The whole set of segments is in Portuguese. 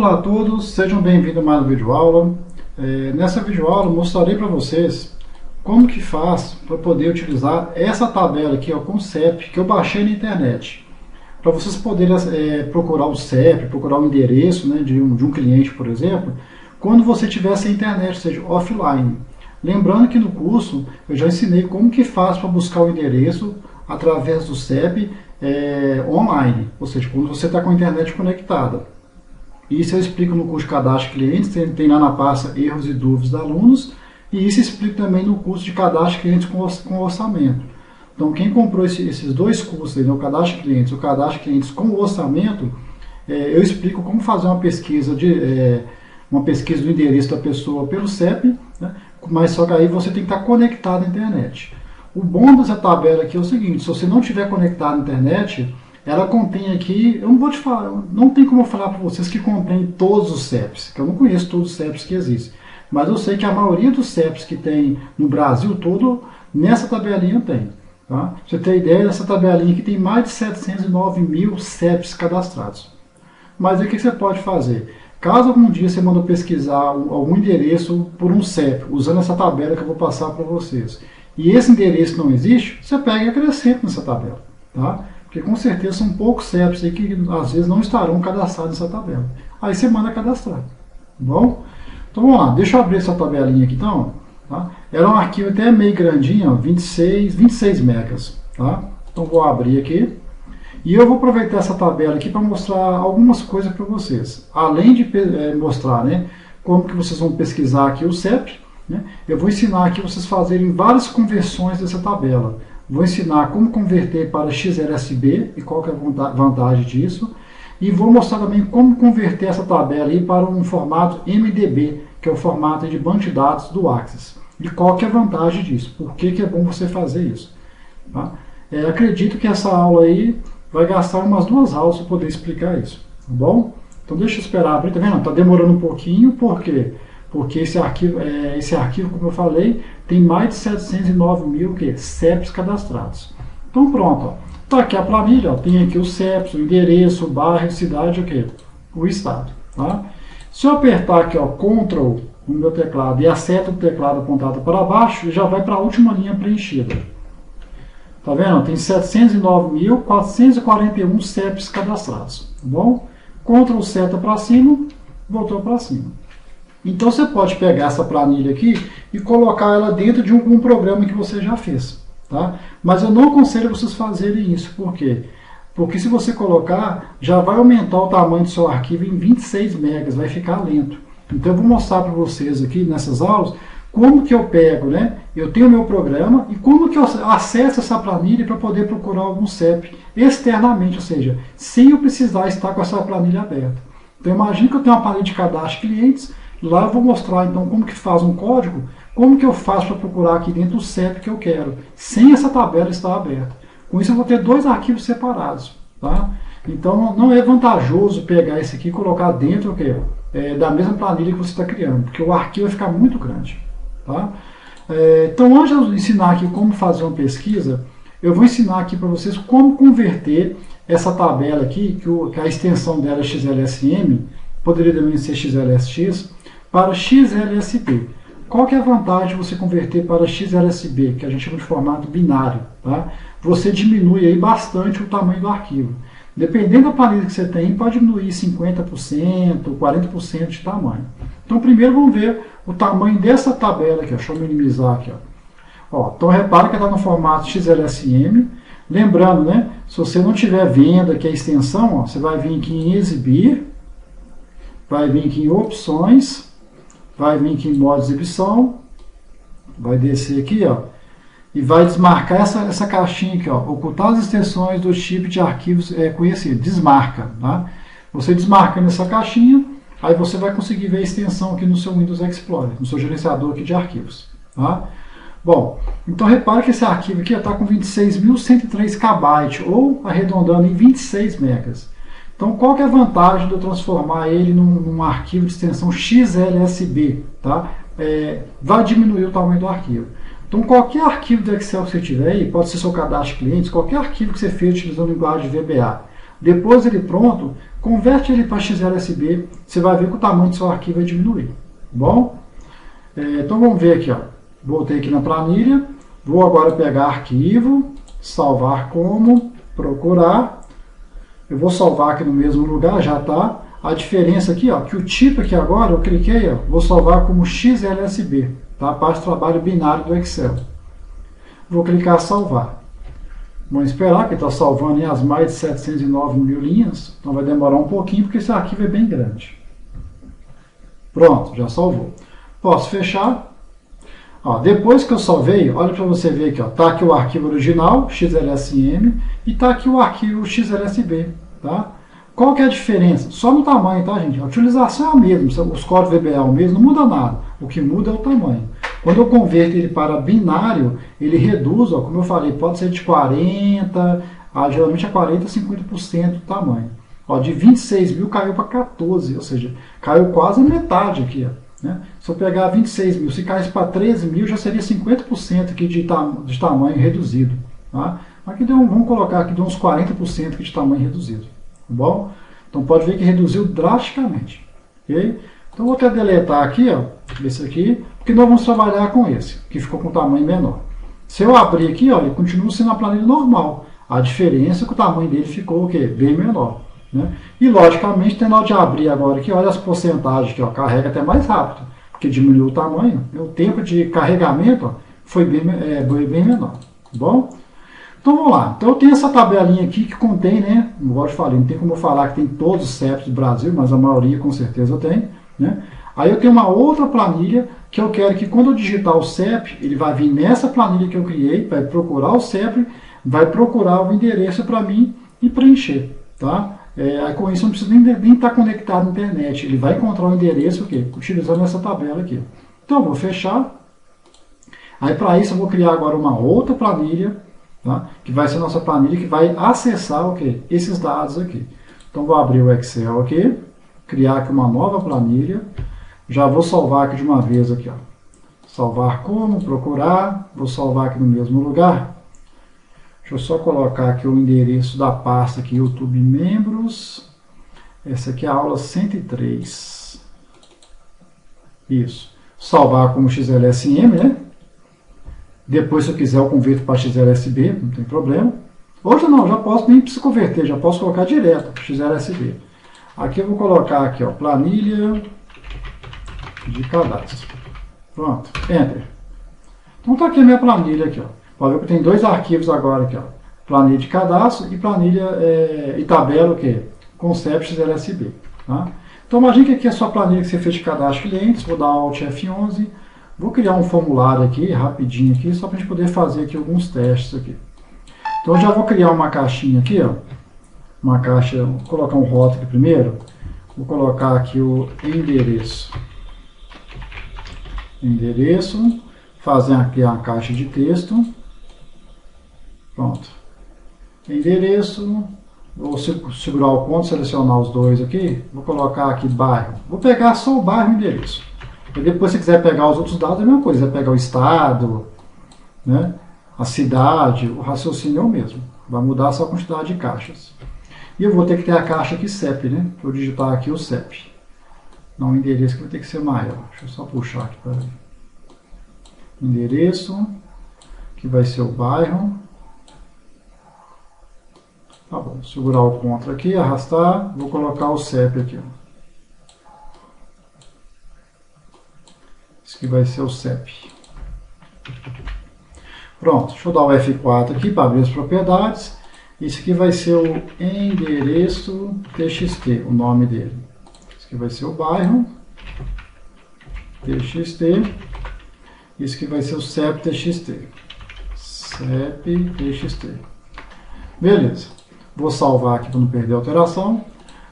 Olá a todos, sejam bem-vindos a mais uma videoaula. Nessa videoaula eu mostrarei para vocês como que faz para poder utilizar essa tabela aqui, com o CEP, que eu baixei na internet. Para vocês poderem procurar o CEP, procurar o endereço, né, de um cliente, por exemplo, quando você tiver sem internet, ou seja, offline. Lembrando que no curso eu já ensinei como que faz para buscar o endereço através do CEP online, ou seja, quando você está com a internet conectada. Isso eu explico no curso de cadastro de clientes, tem lá na pasta erros e dúvidas de alunos, e isso eu explico também no curso de cadastro de clientes com orçamento. Então quem comprou esses dois cursos, né, o cadastro de clientes e o cadastro de clientes com orçamento, eu explico como fazer uma pesquisa do endereço da pessoa pelo CEP, né, mas só que aí você tem que estar conectado à internet. O bom dessa tabela aqui é o seguinte: se você não estiver conectado à internet, ela contém aqui, eu não vou te falar, não tem como eu falar para vocês que contém todos os CEPs, que eu não conheço todos os CEPs que existem, mas eu sei que a maioria dos CEPs que tem no Brasil todo, nessa tabelinha tem. Tá? Pra você ter ideia, nessa tabelinha aqui tem mais de 709 mil CEPs cadastrados. Mas aí o que você pode fazer? Caso algum dia você manda pesquisar algum endereço por um CEP, usando essa tabela que eu vou passar para vocês, e esse endereço não existe, você pega e acrescenta nessa tabela. Tá? Porque com certeza são poucos CEPs aí que às vezes não estarão cadastrados nessa tabela. Aí você manda cadastrar. Tá bom? Então vamos lá, deixa eu abrir essa tabelinha aqui então. Tá? Era um arquivo até meio grandinho, ó, 26 megas. Tá? Então vou abrir aqui. E eu vou aproveitar essa tabela aqui para mostrar algumas coisas para vocês. Além de mostrar, né, como que vocês vão pesquisar aqui o CEP, né, eu vou ensinar aqui vocês fazerem várias conversões dessa tabela. Vou ensinar como converter para XLSB e qual que é a vantagem disso. E vou mostrar também como converter essa tabela aí para um formato MDB, que é o formato de banco de dados do Access. E qual que é a vantagem disso, por que é bom você fazer isso. Tá? Acredito que essa aula aí vai gastar umas 2 aulas para poder explicar isso. Tá bom? Então deixa eu esperar abrir, tá vendo? Está demorando um pouquinho, por quê? Porque esse arquivo, como eu falei, tem mais de 709 mil CEPs cadastrados. Então pronto, está aqui a planilha, ó, tem aqui os CEPs, o endereço, o bairro, cidade, o estado. Tá? Se eu apertar aqui, ó, Ctrl no meu teclado e a seta do teclado apontada para baixo, já vai para a última linha preenchida. Tá vendo? Tem 709.441 CEPs cadastrados. Tá bom? Ctrl seta para cima, voltou para cima. Então você pode pegar essa planilha aqui e colocar ela dentro de um programa que você já fez. Tá? Mas eu não aconselho vocês fazerem isso. Por quê? Porque se você colocar, já vai aumentar o tamanho do seu arquivo em 26 megas, vai ficar lento. Então eu vou mostrar para vocês aqui nessas aulas como que eu pego, né? Eu tenho o meu programa e como que eu acesso essa planilha para poder procurar algum CEP externamente, ou seja, sem eu precisar estar com essa planilha aberta. Então imagine que eu tenho uma planilha de cadastro de clientes. Lá eu vou mostrar então como que faz um código, como que eu faço para procurar aqui dentro o CEP que eu quero, sem essa tabela estar aberta. Com isso eu vou ter 2 arquivos separados. Tá? Então não é vantajoso pegar esse aqui e colocar dentro da mesma planilha que você está criando, porque o arquivo vai ficar muito grande. Tá? Então antes de eu ensinar aqui como fazer uma pesquisa, eu vou ensinar aqui para vocês como converter essa tabela aqui, que a extensão dela é XLSM, poderia também ser XLSX, para XLSB. Qual que é a vantagem de você converter para XLSB, que a gente chama de formato binário? Tá? Você diminui aí bastante o tamanho do arquivo. Dependendo da planilha que você tem, pode diminuir 50%, 40% de tamanho. Então primeiro vamos ver o tamanho dessa tabela aqui. Deixa eu minimizar aqui. Então repara que está no formato XLSM. Lembrando, né, se você não tiver vendo aqui a extensão, você vai vir aqui em exibir, vai vir aqui em opções, vai vir aqui em modo de exibição, vai descer aqui, ó, e vai desmarcar essa caixinha aqui, ó, ocultar as extensões do tipo de arquivos conhecido, desmarca. Tá? Você desmarcando essa caixinha, aí você vai conseguir ver a extensão aqui no seu Windows Explorer, no seu gerenciador aqui de arquivos. Tá? Bom, então repare que esse arquivo aqui está com 26.103 KB, ou arredondando em 26 megas. Então, qual que é a vantagem de eu transformar ele num arquivo de extensão XLSB? Tá? Vai diminuir o tamanho do arquivo. Então, qualquer arquivo do Excel que você tiver aí, pode ser seu cadastro de clientes, qualquer arquivo que você fez utilizando linguagem VBA, Depois ele pronto, converte ele para XLSB, você vai ver que o tamanho do seu arquivo vai diminuir. Bom? Então vamos ver aqui, ó. Voltei aqui na planilha, vou agora pegar arquivo, salvar como, procurar. Eu vou salvar aqui no mesmo lugar, já está. A diferença aqui, ó, que o tipo aqui agora, eu cliquei, ó, vou salvar como XLSB, tá? Parte de trabalho binário do Excel. Vou clicar salvar. Vamos esperar, que está salvando as mais de 709 mil linhas, então vai demorar um pouquinho, porque esse arquivo é bem grande. Pronto, já salvou. Posso fechar. Ó, depois que eu salvei, olha para você ver aqui, está aqui o arquivo original, XLSM, e está aqui o arquivo XLSB. Tá? Qual que é a diferença? Só no tamanho, tá, gente? A utilização é a mesma, os códigos VBA é o mesmo, não muda nada. O que muda é o tamanho. Quando eu converto ele para binário, ele reduz, ó, como eu falei, pode ser de 40%, geralmente é 40% a 50% do tamanho. Ó, de 26 mil caiu para 14, ou seja, caiu quase a metade aqui. Ó, né? Se eu pegar 26 mil, se caísse para 13 mil, já seria 50% aqui de tamanho reduzido. Tá? Aqui vamos colocar aqui de uns 40% aqui de tamanho reduzido. Tá bom? Então pode ver que reduziu drasticamente. Okay? Então vou até deletar aqui, ó, esse aqui, porque nós vamos trabalhar com esse, que ficou com tamanho menor. Se eu abrir aqui, ó, ele continua sendo a planilha normal. A diferença é que o tamanho dele ficou o quê? Bem menor. Né? E logicamente, na hora de abrir agora aqui, olha as porcentagens que ó, carrega até mais rápido, porque diminuiu o tamanho. O tempo de carregamento ó, foi bem menor. Tá bom? Então vamos lá. Então eu tenho essa tabelinha aqui que contém, né? Igual eu falei, não tem como eu falar que tem todos os CEPs do Brasil, mas a maioria com certeza tem. Né? Aí eu tenho uma outra planilha que eu quero que quando eu digitar o CEP, ele vai vir nessa planilha que eu criei, vai procurar o CEP, vai procurar o endereço para mim e preencher. Tá? Aí com isso eu não preciso nem estar conectado na internet. Ele vai encontrar o endereço o quê? Utilizando essa tabela aqui. Então eu vou fechar. Aí para isso eu vou criar agora uma outra planilha, tá? Que vai ser a nossa planilha que vai acessar o quê? Esses dados aqui. Então vou abrir o Excel aqui, criar aqui uma nova planilha. Já vou salvar aqui de uma vez aqui, ó. Salvar como, procurar, vou salvar aqui no mesmo lugar. Deixa eu só colocar aqui o endereço da pasta aqui, YouTube Membros. Essa aqui é a aula 103. Isso. Salvar como XLSM, né? Depois, se eu quiser, eu converto para XLSB, não tem problema. Hoje não, já posso, nem preciso converter, já posso colocar direto XLSB. Aqui eu vou colocar aqui, ó, planilha de cadastro. Pronto, Enter. Então tá aqui a minha planilha aqui, ó. Pode ver que tem dois arquivos agora aqui, ó. Planilha de cadastro e planilha e tabela o quê? Concept XLSB. Tá? Então imagine que aqui é a sua planilha que você fez de cadastro de clientes. Vou dar Alt F11. Vou criar um formulário aqui, rapidinho aqui, só para a gente poder fazer aqui alguns testes aqui. Então eu já vou criar uma caixinha aqui, ó. Uma caixa, vou colocar um rótulo aqui primeiro. Vou colocar aqui o endereço. Endereço. Fazer aqui uma caixa de texto. Pronto. Endereço. Vou segurar o ponto, selecionar os dois aqui. Vou colocar aqui bairro. Vou pegar só o bairro e o endereço. E depois, se quiser pegar os outros dados, é a mesma coisa. Vai pegar o estado, né, a cidade, o raciocínio é o mesmo. Vai mudar só a quantidade de caixas. E eu vou ter que ter a caixa aqui CEP, né? Vou digitar aqui o CEP. Não, o endereço que vai ter que ser maior. Deixa eu só puxar aqui para ver. Endereço, que vai ser o bairro. Tá bom, segurar o CTRL aqui, arrastar, vou colocar o CEP aqui, ó. Esse aqui vai ser o CEP. Pronto, deixa eu dar o F4 aqui para abrir as propriedades. Esse aqui vai ser o endereço TXT, o nome dele. Esse aqui vai ser o bairro TXT. Esse aqui vai ser o CEP TXT. CEP TXT. Beleza. Vou salvar aqui para não perder a alteração.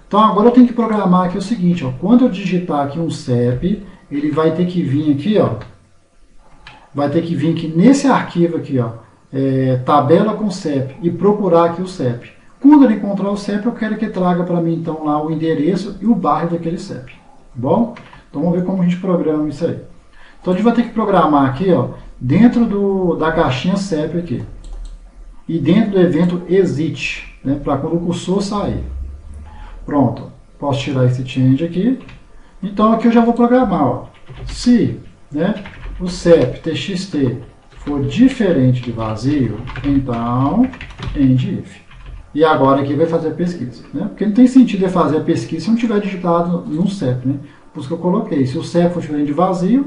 Então agora eu tenho que programar aqui o seguinte, ó. Quando eu digitar aqui um CEP, ele vai ter que vir aqui, ó. Vai ter que vir aqui nesse arquivo aqui, ó. Tabela com CEP e procurar aqui o CEP. Quando ele encontrar o CEP, eu quero que traga para mim então lá o endereço e o bairro daquele CEP. Tá bom? Então vamos ver como a gente programa isso aí. Então a gente vai ter que programar aqui, ó, dentro da caixinha CEP aqui. e dentro do evento exit, né, para quando o cursor sair. Pronto, posso tirar esse change aqui. Então aqui eu já vou programar, ó. Se, né, o CEP TXT for diferente de vazio, então end if. E agora aqui vai fazer a pesquisa, né? Porque não tem sentido eu fazer a pesquisa se não tiver digitado no CEP, né? Por isso que eu coloquei. Se o CEP for diferente de vazio,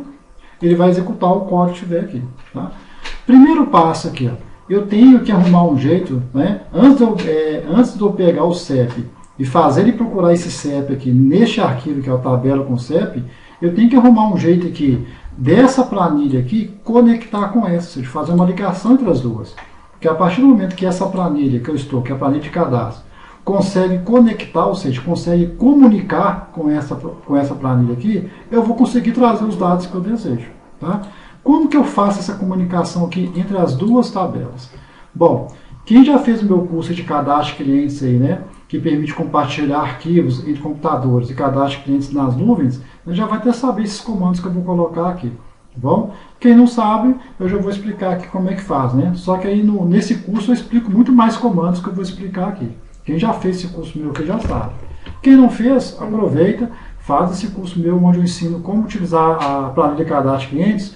ele vai executar o código que tiver aqui, tá? Primeiro passo aqui, ó. Eu tenho que arrumar um jeito, né? Antes de eu pegar o CEP e fazer ele procurar esse CEP aqui neste arquivo que é a tabela com CEP, eu tenho que arrumar um jeito aqui dessa planilha aqui conectar com essa, ou seja, fazer uma ligação entre as duas. Porque a partir do momento que essa planilha que eu estou, que é a planilha de cadastro, consegue conectar, ou seja, consegue comunicar com essa planilha aqui, eu vou conseguir trazer os dados que eu desejo. Tá? Como que eu faço essa comunicação aqui entre as duas tabelas? Bom, quem já fez o meu curso de cadastro de clientes aí, né, que permite compartilhar arquivos entre computadores e cadastro de clientes nas nuvens, já vai até saber esses comandos que eu vou colocar aqui. Bom, quem não sabe, eu já vou explicar aqui como é que faz, né? Só que aí nesse curso eu explico muito mais comandos que eu vou explicar aqui. Quem já fez esse curso meu aqui já sabe. Quem não fez, aproveita, faz esse curso meu onde eu ensino como utilizar a planilha de cadastro de clientes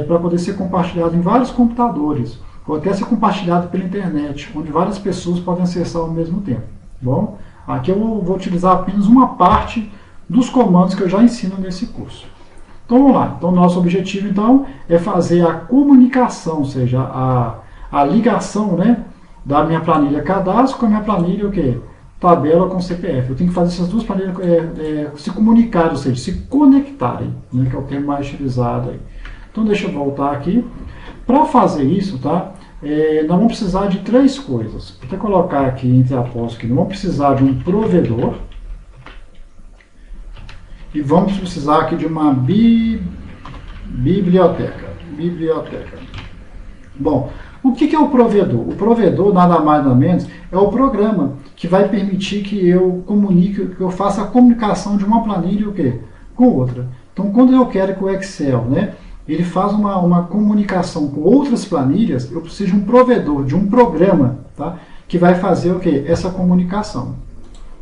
para poder ser compartilhado em vários computadores, ou até ser compartilhado pela internet, onde várias pessoas podem acessar ao mesmo tempo. Bom, aqui eu vou utilizar apenas uma parte dos comandos que eu já ensino nesse curso. Então vamos lá. Então nosso objetivo então é fazer a comunicação, ou seja, a ligação, né, da minha planilha cadastro com a minha planilha o quê? Tabela com CPF. Eu tenho que fazer essas duas planilhas se comunicarem, ou seja, se conectarem, né, que é o termo mais utilizado aí. Então deixa eu voltar aqui. Para fazer isso, tá? Nós vamos precisar de três coisas. Vou até colocar aqui entre apóstrofos que nós vamos precisar de um provedor. E vamos precisar aqui de uma biblioteca. Bom, o que é o provedor? O provedor, nada mais nada menos, é o programa que vai permitir que eu comunique, que eu faça a comunicação de uma planilha o quê? Com outra. Então, quando eu quero que o Excel, né, ele faz uma comunicação com outras planilhas, eu preciso de um provedor, de um programa, tá, que vai fazer o quê? Essa comunicação.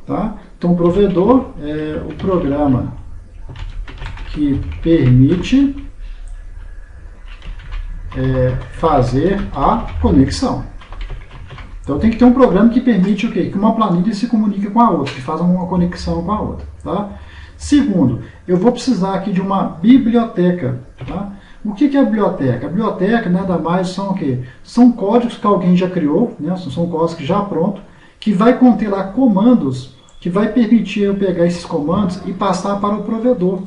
Tá? Então, o provedor é o programa que permite fazer a conexão. Então, tem que ter um programa que permite o quê? Que uma planilha se comunique com a outra, que faça uma conexão com a outra. Tá? Segundo, eu vou precisar aqui de uma biblioteca. Tá? O que é a biblioteca? A biblioteca nada mais são o quê? São códigos que alguém já criou, né? São códigos que já prontos, que vai conter lá comandos que vai permitir eu pegar esses comandos e passar para o provedor.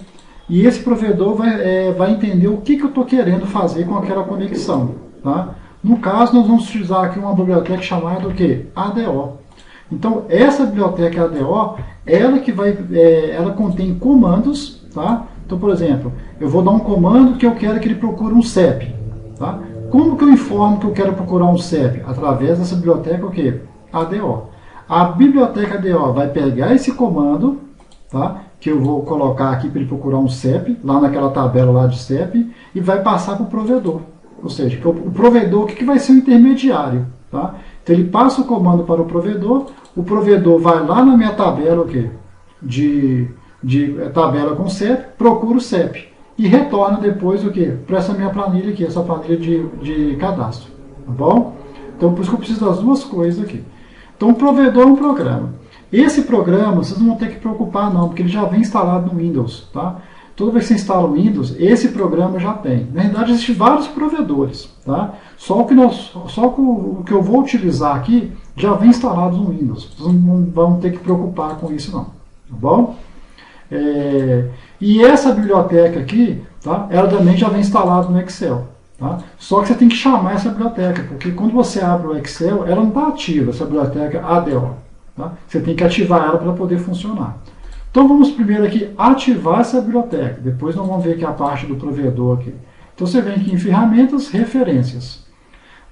E esse provedor vai entender o que eu estou querendo fazer com aquela conexão. Tá? No caso, nós vamos utilizar aqui uma biblioteca chamada o quê? ADO. Então, essa biblioteca ADO, ela contém comandos. Tá? Então, por exemplo, eu vou dar um comando que eu quero que ele procure um CEP. Tá? Como que eu informo que eu quero procurar um CEP? Através dessa biblioteca o quê? ADO. A biblioteca ADO vai pegar esse comando, tá, que eu vou colocar aqui para ele procurar um CEP, lá naquela tabela lá de CEP, e vai passar para o provedor. Ou seja, o provedor, o que vai ser o intermediário? Tá? Então ele passa o comando para o provedor vai lá na minha tabela o quê? De tabela com CEP, procura o CEP e retorna depois o quê? Para essa minha planilha aqui, essa planilha de cadastro. Tá bom? Então por isso que eu preciso das duas coisas aqui. Então o provedor é um programa. Esse programa vocês não vão ter que preocupar não, porque ele já vem instalado no Windows. Tá? Toda vez que você instala o Windows, esse programa já tem. Na verdade, existem vários provedores. Tá? Só o que eu vou utilizar aqui já vem instalado no Windows. Vocês não vão ter que preocupar com isso não. Tá bom? E essa biblioteca aqui, tá? Ela também já vem instalada no Excel. Tá? Só que você tem que chamar essa biblioteca, porque quando você abre o Excel, ela não está ativa, essa biblioteca ADO. Tá? Você tem que ativar ela para poder funcionar. Então vamos primeiro aqui ativar essa biblioteca, depois nós vamos ver aqui a parte do provedor aqui. Então você vem aqui em ferramentas, referências.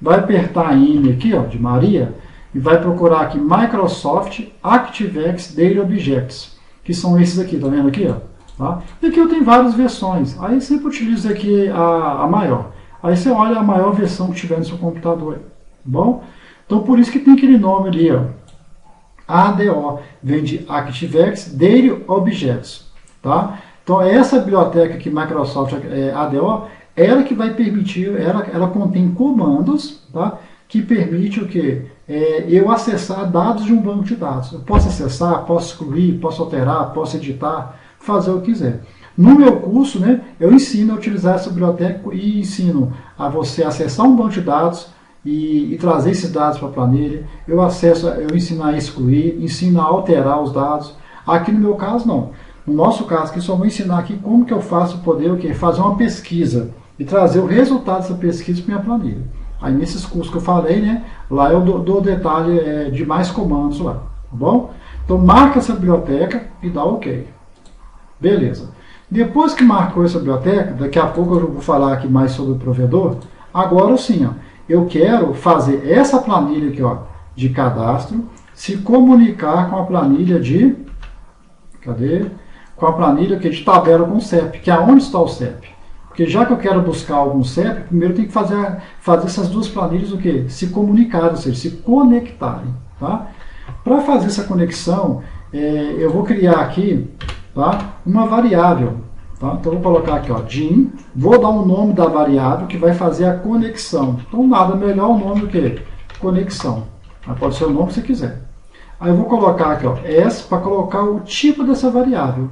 Vai apertar M aqui, ó, de Maria, e vai procurar aqui Microsoft ActiveX Data Objects, que são esses aqui, tá vendo aqui? Ó, tá? E aqui eu tenho várias versões, aí sempre utiliza aqui a maior. Aí você olha a maior versão que tiver no seu computador. Bom, Então, por isso que tem aquele nome ali, ó, ADO, vem de ActiveX Data Objects, tá? Então, essa biblioteca que Microsoft ADO, ela que vai permitir, ela contém comandos, tá? Que permite o quê? Eu acessar dados de um banco de dados. Eu posso acessar, posso excluir, posso alterar, posso editar, fazer o que quiser. No meu curso, né, eu ensino a utilizar essa biblioteca e ensino a você acessar um banco de dados e trazer esses dados para a planilha. Eu ensino a excluir, ensino a alterar os dados. Aqui no meu caso, não. No nosso caso, aqui só vou ensinar aqui como que eu faço poder fazer uma pesquisa e trazer o resultado dessa pesquisa para minha planilha. Aí nesses cursos que eu falei, né, lá eu dou detalhe de mais comandos lá, tá bom? Então marca essa biblioteca e dá OK. Beleza. Depois que marcou essa biblioteca, daqui a pouco eu vou falar aqui mais sobre o provedor. Agora sim, ó, eu quero fazer essa planilha aqui, ó, de cadastro se comunicar com a planilha de... Cadê? Com a planilha aqui de tabela com CEP, que é onde está o CEP. Porque já que eu quero buscar algum CEP, primeiro tem que fazer essas duas planilhas o quê? Se comunicarem, ou seja, se conectarem. Tá? Para fazer essa conexão, eu vou criar aqui, tá, uma variável. Tá? Então eu vou colocar aqui, ó, DIN, vou dar um nome da variável que vai fazer a conexão. Então nada melhor o nome do que conexão. Mas pode ser o nome que você quiser. Aí eu vou colocar aqui, ó, S, para colocar o tipo dessa variável.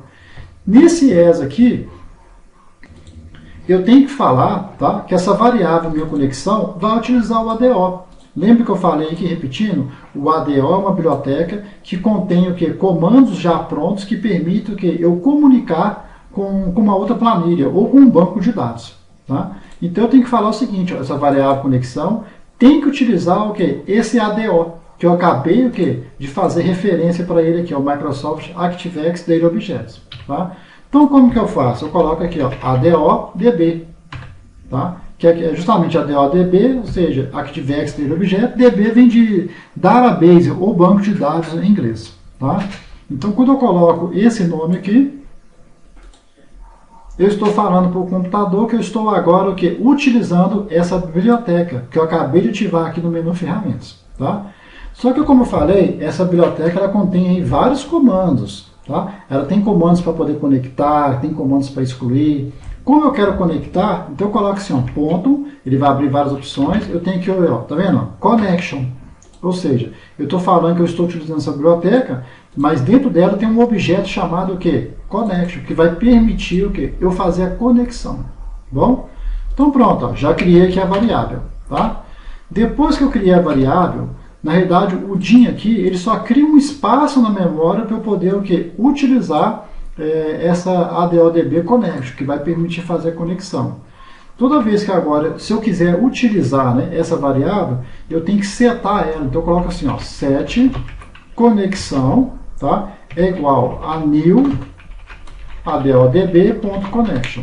Nesse S aqui, eu tenho que falar, tá, que essa variável minha conexão vai utilizar o ADO. Lembra que eu falei aqui, repetindo, o ADO é uma biblioteca que contém o quê? Comandos já prontos que permitem o quê? Eu comunicar com uma outra planilha ou com um banco de dados. Tá? Então eu tenho que falar o seguinte, ó, essa variável conexão tem que utilizar o quê? Esse ADO, que eu acabei o quê? De fazer referência para ele aqui, o Microsoft ActiveX Data Objects. Tá? Então, como que eu faço? Eu coloco aqui, ó, ADO-DB, tá? Que é justamente ADO-DB, ou seja, ActiveX Data Object. DB vem de Database, ou banco de dados em inglês. Tá? Então, quando eu coloco esse nome aqui, eu estou falando para o computador que eu estou agora o quê? Utilizando essa biblioteca, que eu acabei de ativar aqui no menu Ferramentas. Tá? Só que, como eu falei, essa biblioteca ela contém aí vários comandos. Tá? Ela tem comandos para poder conectar, tem comandos para excluir. Como eu quero conectar, então eu coloco assim, ó, ponto, ele vai abrir várias opções, eu tenho que, ó, tá vendo? Connection. Ou seja, eu estou falando que eu estou utilizando essa biblioteca, mas dentro dela tem um objeto chamado o quê? Connection, que vai permitir o quê? Eu fazer a conexão. Bom? Então pronto, ó, já criei aqui a variável. Tá? Depois que eu criei a variável, na realidade, o DIN aqui, ele só cria um espaço na memória para eu poder o quê? Utilizar essa ADO-DB Connection, que vai permitir fazer a conexão. Toda vez que agora, se eu quiser utilizar, né, essa variável, eu tenho que setar ela. Então eu coloco assim, ó, set conexão, tá? É igual a new ADO-DB.connection.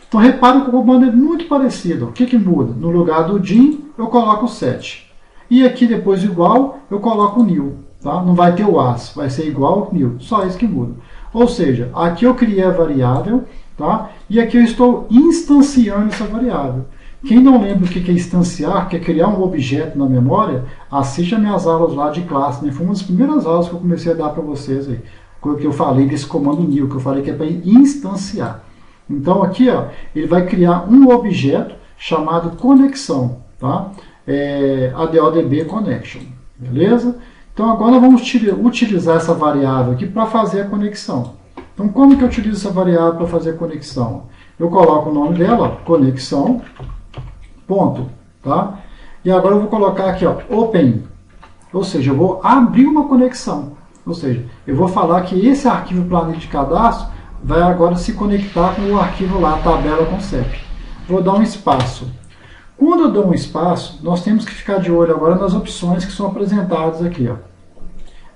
Então repara que o comando é muito parecido. O que muda? No lugar do DIN, eu coloco o set. E aqui depois igual, eu coloco o new. Tá? Não vai ter o as, vai ser igual ao new. Só isso que muda. Ou seja, aqui eu criei a variável, tá? E aqui eu estou instanciando essa variável. Quem não lembra o que é instanciar, que é criar um objeto na memória, assiste as minhas aulas lá de classe. Né? Foi uma das primeiras aulas que eu comecei a dar para vocês aí. Que eu falei desse comando new, que eu falei que é para instanciar. Então aqui, ó, ele vai criar um objeto chamado conexão. Tá? ADO-DB Connection. Beleza? Então agora vamos utilizar essa variável aqui para fazer a conexão. Então como que eu utilizo essa variável para fazer a conexão? Eu coloco o nome dela, ó, conexão, ponto. Tá? E agora eu vou colocar aqui, ó, open. Ou seja, eu vou abrir uma conexão. Ou seja, eu vou falar que esse arquivo planilha de cadastro vai agora se conectar com o arquivo lá, tabela com CEP. Vou dar um espaço. Quando eu dou um espaço, nós temos que ficar de olho agora nas opções que são apresentadas aqui. Ó.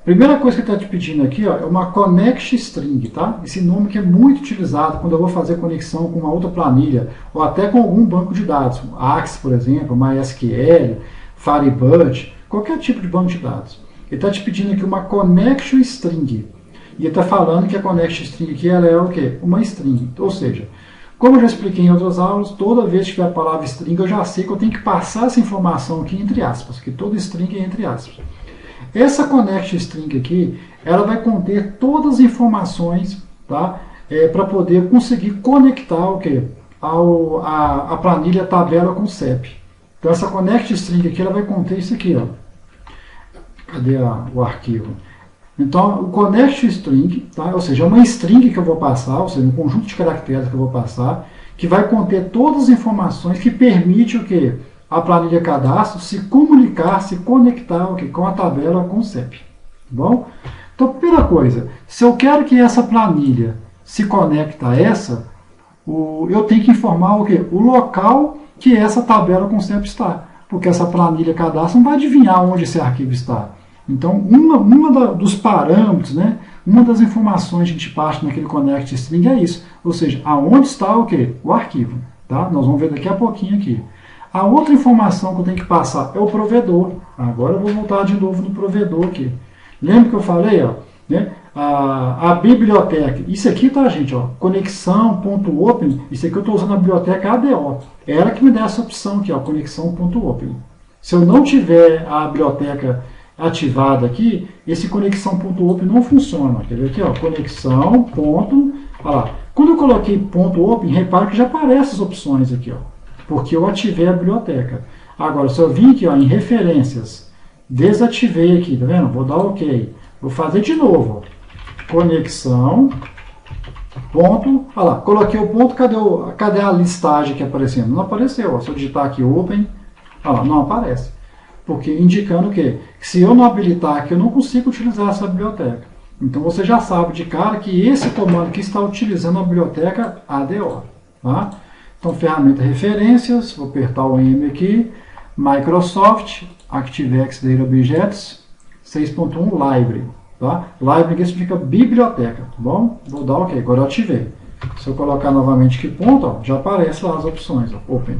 Primeira coisa que está te pedindo aqui, ó, é uma connect string. Tá? Esse nome que é muito utilizado quando eu vou fazer conexão com uma outra planilha, ou até com algum banco de dados, Axis, por exemplo, MySQL, Firebird, qualquer tipo de banco de dados. Ele está te pedindo aqui uma connection string. E ele está falando que a connection string aqui ela é o quê? Uma string. Ou seja, Como eu já expliquei em outras aulas, toda vez que tiver a palavra string, eu já sei que eu tenho que passar essa informação aqui entre aspas, que toda string é entre aspas. Essa connect string aqui, ela vai conter todas as informações, tá? Para poder conseguir conectar o quê? A planilha tabela com o CEP. Então essa connect string aqui, ela vai conter isso aqui, ó. Cadê o arquivo? Então, o connect string, tá? Ou seja, é uma string que eu vou passar, ou seja, um conjunto de caracteres que eu vou passar, que vai conter todas as informações que permite o quê? A planilha cadastro se comunicar, se conectar o quê? Com a tabela, com o CEP. Tá bom? Então, primeira coisa, se eu quero que essa planilha se conecte a essa, eu tenho que informar o quê? O local que essa tabela com o CEP está. Porque essa planilha cadastro não vai adivinhar onde esse arquivo está. Então, dos parâmetros, né, uma das informações que a gente passa naquele connect string é isso. Ou seja, aonde está o quê? O arquivo. Tá? Nós vamos ver daqui a pouquinho aqui. A outra informação que eu tenho que passar é o provedor. Agora eu vou voltar de novo no provedor aqui. Lembra que eu falei, ó, né, a biblioteca. Isso aqui, tá, gente? Ó, conexão.open. Isso aqui eu estou usando a biblioteca ADO. É ela que me dá essa opção aqui, ó, conexão.open. Se eu não tiver a biblioteca ativada aqui, esse conexão.open não funciona. Quer ver aqui, ó, conexão. Olha lá. Quando eu coloquei .open, repare que já aparecem as opções aqui, ó, porque eu ativei a biblioteca. Agora, se eu vim aqui, ó, em referências, desativei aqui, tá vendo? Vou dar OK. Vou fazer de novo, ó. Conexão. Olha lá, coloquei o ponto, cadê a listagem aqui aparecendo? Não apareceu, ó. Se eu digitar aqui open, olha lá, não aparece. Porque indicando o quê? Que se eu não habilitar aqui, eu não consigo utilizar essa biblioteca. Então você já sabe de cara que esse comando aqui está utilizando a biblioteca ADO. Tá? Então, ferramenta referências, vou apertar o M aqui, Microsoft, ActiveX Data Objects, 6.1 Library. Tá? Library aqui significa biblioteca, tá bom? Vou dar OK, agora eu ativei. Se eu colocar novamente aqui ponto, ó, já aparece lá as opções, ó, Open.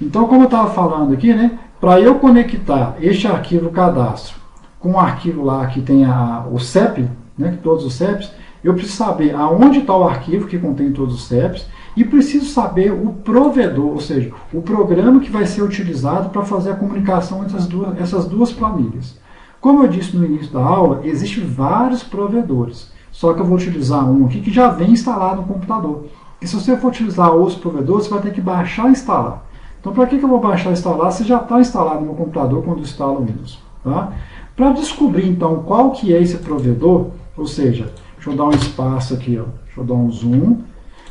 Então, como eu estava falando aqui, né, para eu conectar este arquivo cadastro com o arquivo lá que tem o CEP, né, todos os CEPs, eu preciso saber aonde está o arquivo que contém todos os CEPs e preciso saber o provedor, ou seja, o programa que vai ser utilizado para fazer a comunicação entre essas duas planilhas. Como eu disse no início da aula, existem vários provedores, só que eu vou utilizar um aqui que já vem instalado no computador. E se você for utilizar outros provedores, você vai ter que baixar e instalar. Então, para que eu vou baixar e instalar se já está instalado no meu computador quando eu instalo o Windows? Tá? Para descobrir, então, qual que é esse provedor, ou seja, deixa eu dar um espaço aqui, ó, deixa eu dar um zoom.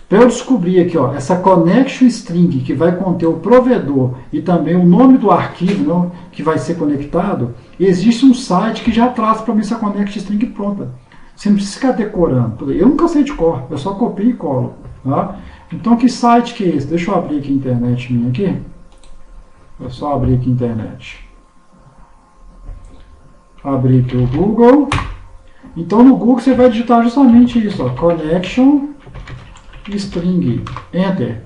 Para eu descobrir aqui, ó, essa connection string que vai conter o provedor e também o nome do arquivo, né, que vai ser conectado, existe um site que já traz para mim essa connection string pronta. Você não precisa ficar decorando. Eu nunca sei de cor, eu só copio e colo. Tá? Então, que site que é esse? Deixa eu abrir aqui a internet minha aqui. É só abrir aqui a internet. Abrir aqui o Google. Então, no Google você vai digitar justamente isso, ó, connection string. Enter.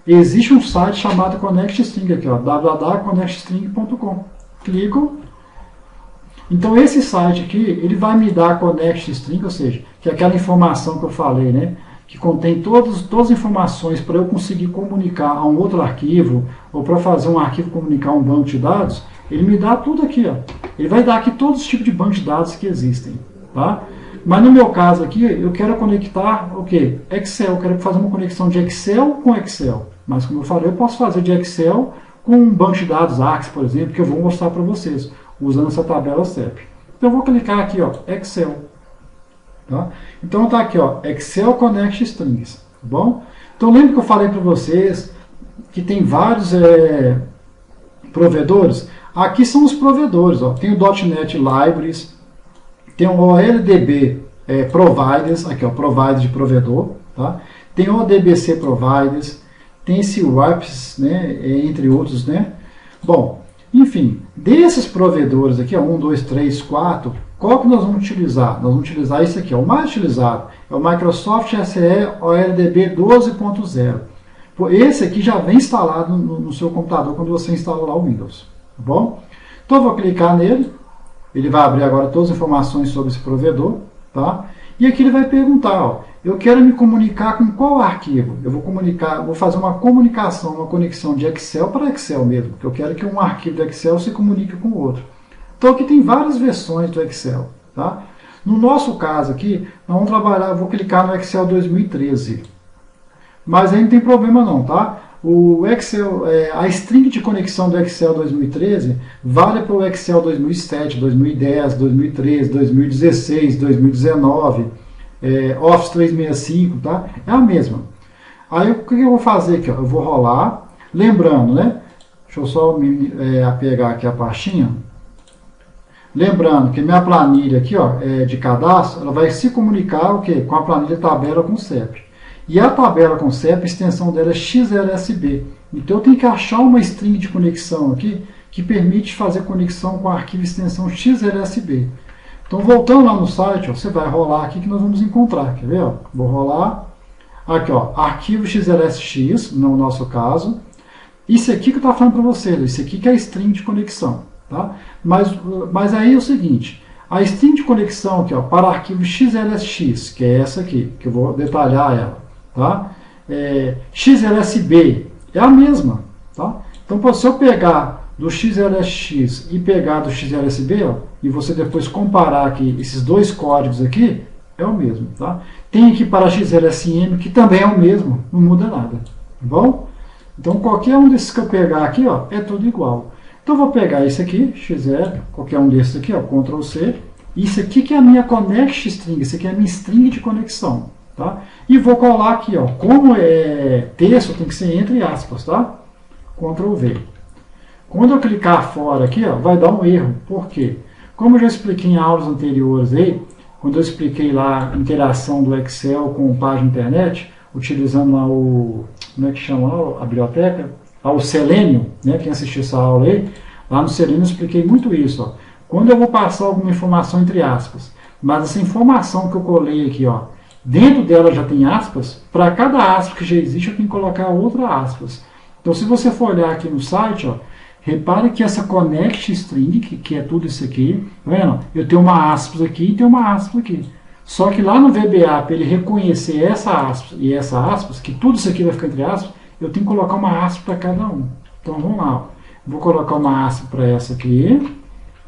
Existe um site chamado Connect String aqui, ó, www.connectstring.com. Clico. Então, esse site aqui, ele vai me dar a Connect String, ou seja, que é aquela informação que eu falei, né? Que contém todas as informações para eu conseguir comunicar a um outro arquivo, ou para fazer um arquivo comunicar a um banco de dados, ele me dá tudo aqui, ó. Ele vai dar aqui todos os tipos de bancos de dados que existem, tá? Mas no meu caso aqui, eu quero conectar o quê? Excel, eu quero fazer uma conexão de Excel com Excel. Mas como eu falei, eu posso fazer de Excel com um banco de dados Access, por exemplo, que eu vou mostrar para vocês, usando essa tabela CEP. Então eu vou clicar aqui, ó, Excel. Tá? Então está aqui, ó, Excel Connect Strings, tá bom? Então lembra que eu falei para vocês que tem vários provedores? Aqui são os provedores, ó. Tem o .NET Libraries, tem o OLDB Providers, aqui ó, Providers de provedor, tá? Tem o ODBC Providers, tem esse WAPS, né, entre outros, né? Bom, enfim, desses provedores aqui, ó, 1, 2, 3, 4, qual que nós vamos utilizar? Nós vamos utilizar esse aqui, ó, o mais utilizado, é o Microsoft SE OLDB 12.0. Esse aqui já vem instalado no seu computador quando você instala lá o Windows, tá bom? Então eu vou clicar nele, ele vai abrir agora todas as informações sobre esse provedor, tá? E aqui ele vai perguntar, ó, eu quero me comunicar com qual arquivo? Eu vou fazer uma comunicação, uma conexão de Excel para Excel mesmo, porque eu quero que um arquivo do Excel se comunique com o outro. Então aqui tem várias versões do Excel. Tá? No nosso caso aqui, nós vamos trabalhar, eu vou clicar no Excel 2013. Mas aí não tem problema não, tá? O Excel, a string de conexão do Excel 2013 vale para o Excel 2007, 2010, 2013, 2016, 2019, Office 365, tá? É a mesma. Aí o que eu vou fazer aqui? Ó? Eu vou rolar, lembrando, né? Deixa eu só pegar aqui a pastinha. Lembrando que minha planilha aqui, ó, de cadastro, ela vai se comunicar o quê? Com a planilha tabela com CEP. E a tabela com CEP, a extensão dela é XLSB. Então eu tenho que achar uma string de conexão aqui que permite fazer conexão com o arquivo extensão XLSB. Então voltando lá no site, ó, você vai rolar aqui que nós vamos encontrar. Quer ver? Ó? Vou rolar. Aqui, ó, arquivo XLSX, no nosso caso. Isso aqui que eu estava falando para vocês, isso aqui que é a string de conexão. Tá? Mas aí é o seguinte, a string de conexão aqui, ó, para arquivo XLSX, que é essa aqui, que eu vou detalhar ela, tá? XLSB é a mesma. Tá? Então, se eu pegar do XLSX e pegar do XLSB, ó, e você depois comparar aqui esses dois códigos aqui, é o mesmo. Tá? Tem aqui para XLSM, que também é o mesmo, não muda nada. Tá bom? Então, qualquer um desses que eu pegar aqui, ó, é tudo igual. Então, eu vou pegar esse aqui, XL, qualquer um desses aqui, ó, Ctrl C. Isso aqui que é a minha connect string, isso aqui é a minha string de conexão. Tá? E vou colar aqui, ó, como é texto, tem que ser entre aspas, tá? Ctrl V. Quando eu clicar fora aqui, ó, vai dar um erro. Por quê? Como eu já expliquei em aulas anteriores aí, quando eu expliquei lá a interação do Excel com página internet, utilizando lá o, como é que chama lá, a biblioteca? O Selenium, né, quem assistiu essa aula aí, lá no Selenium eu expliquei muito isso. Ó. Quando eu vou passar alguma informação entre aspas, mas essa informação que eu colei aqui, ó, dentro dela já tem aspas, para cada aspas que já existe eu tenho que colocar outra aspas. Então se você for olhar aqui no site, ó, repare que essa connect string, que é tudo isso aqui, tá vendo? Eu tenho uma aspas aqui e tenho uma aspas aqui. Só que lá no VBA, para ele reconhecer essa aspas e essa aspas, que tudo isso aqui vai ficar entre aspas, eu tenho que colocar uma aspa para cada um. Então vamos lá. Ó. Vou colocar uma aspa para essa aqui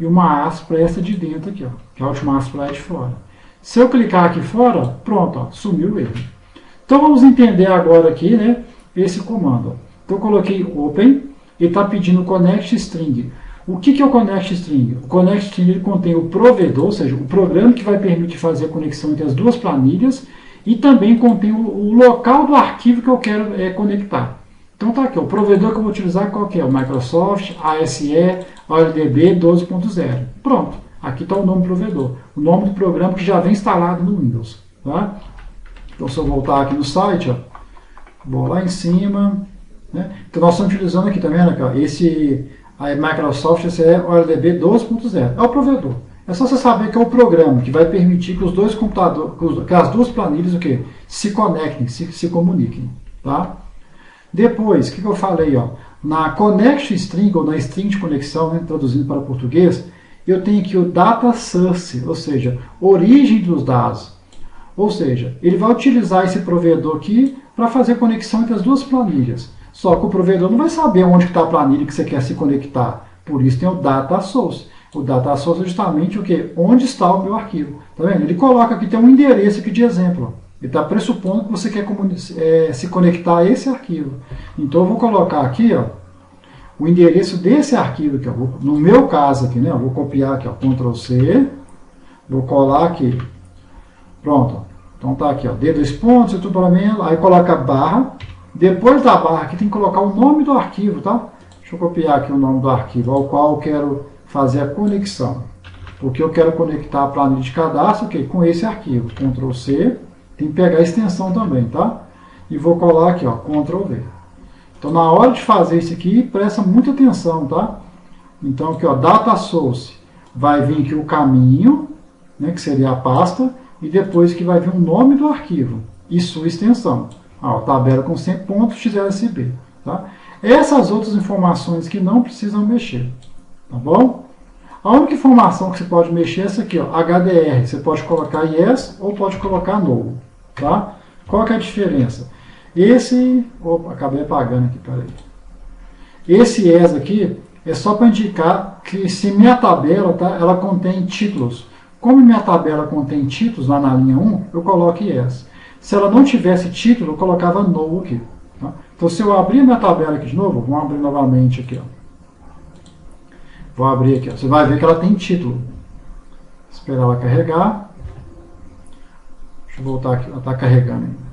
e uma aspa para essa de dentro aqui, ó, que é a última aspa lá de fora. Se eu clicar aqui fora, pronto, ó, sumiu o erro. Então vamos entender agora aqui, né, esse comando. Ó. Então eu coloquei open e está pedindo connect string. O que é o connect string? O connect string ele contém o provedor, ou seja, o programa que vai permitir fazer a conexão entre as duas planilhas. E também contém o local do arquivo que eu quero conectar. Então tá aqui, o provedor que eu vou utilizar qual que é? O Microsoft ASE OLDB 12.0. Pronto, aqui está o nome do provedor. O nome do programa que já vem instalado no Windows. Tá? Então se eu voltar aqui no site, ó, vou lá em cima. Né? Então nós estamos utilizando aqui, tá vendo? Aqui, ó, esse Microsoft ASE OLDB 12.0. É o provedor. É só você saber que é o programa que vai permitir que os dois computadores, que as duas planilhas o quê? Se conectem, se comuniquem. Tá? Depois, o que eu falei? Ó, na connection string, ou na string de conexão, né, traduzindo para português, eu tenho aqui o data source, ou seja, origem dos dados. Ou seja, ele vai utilizar esse provedor aqui para fazer conexão entre as duas planilhas. Só que o provedor não vai saber onde está a planilha que você quer se conectar. Por isso tem o data source. O data source é justamente o quê? Onde está o meu arquivo. Tá vendo? Ele coloca aqui, tem um endereço aqui de exemplo. Ele está pressupondo que você quer se conectar a esse arquivo. Então eu vou colocar aqui, ó, o endereço desse arquivo aqui. Ó, no meu caso aqui, né? Eu vou copiar aqui, ó, Ctrl C, vou colar aqui. Pronto. Então tá aqui, ó, D2 pontos, tudo para mim, aí coloca barra. Depois da barra aqui tem que colocar o nome do arquivo, tá? Deixa eu copiar aqui o nome do arquivo ao qual eu quero fazer a conexão. Porque eu quero conectar a planilha de cadastro com esse arquivo. Ctrl C, tem que pegar a extensão também, tá? E vou colar aqui, ó, Ctrl V. Então na hora de fazer isso aqui, presta muita atenção, tá? Então aqui, ó, data source, vai vir aqui o caminho, né, que seria a pasta, e depois que vai vir o nome do arquivo e sua extensão. Ó, tabela com 100 pontos XLSB, tá? Essas outras informações que não precisam mexer, tá bom? A única informação que você pode mexer é essa aqui, ó, HDR. Você pode colocar yes ou pode colocar no. Tá? Qual que é a diferença? Esse... Opa, acabei apagando aqui, peraí. Esse ES aqui é só para indicar que se minha tabela, tá, ela contém títulos. Como minha tabela contém títulos lá na linha 1, eu coloco ES. Se ela não tivesse título, eu colocava no aqui. Tá? Então, se eu abrir minha tabela aqui de novo, vamos abrir novamente aqui. Ó. Vou abrir aqui. Ó. Você vai ver que ela tem título. Esperar ela carregar. Deixa eu voltar aqui. Ela está carregando ainda.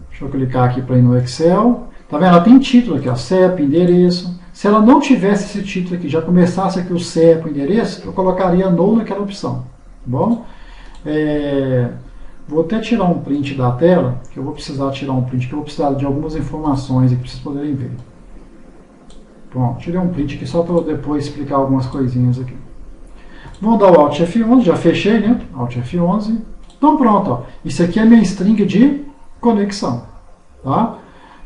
Deixa eu clicar aqui para ir no Excel. Tá vendo? Ela tem título aqui, ó, CEP, endereço. Se ela não tivesse esse título aqui, já começasse aqui o CEP, o endereço, eu colocaria no naquela opção. Tá bom? Vou até tirar um print da tela, que eu vou precisar tirar um print, que eu vou precisar de algumas informações aqui para vocês poderem ver. Pronto, tirei um print aqui só para eu depois explicar algumas coisinhas aqui. Vamos dar o Alt F11, já fechei, né? Alt F11. Então pronto, ó. Isso aqui é minha string de conexão. Tá?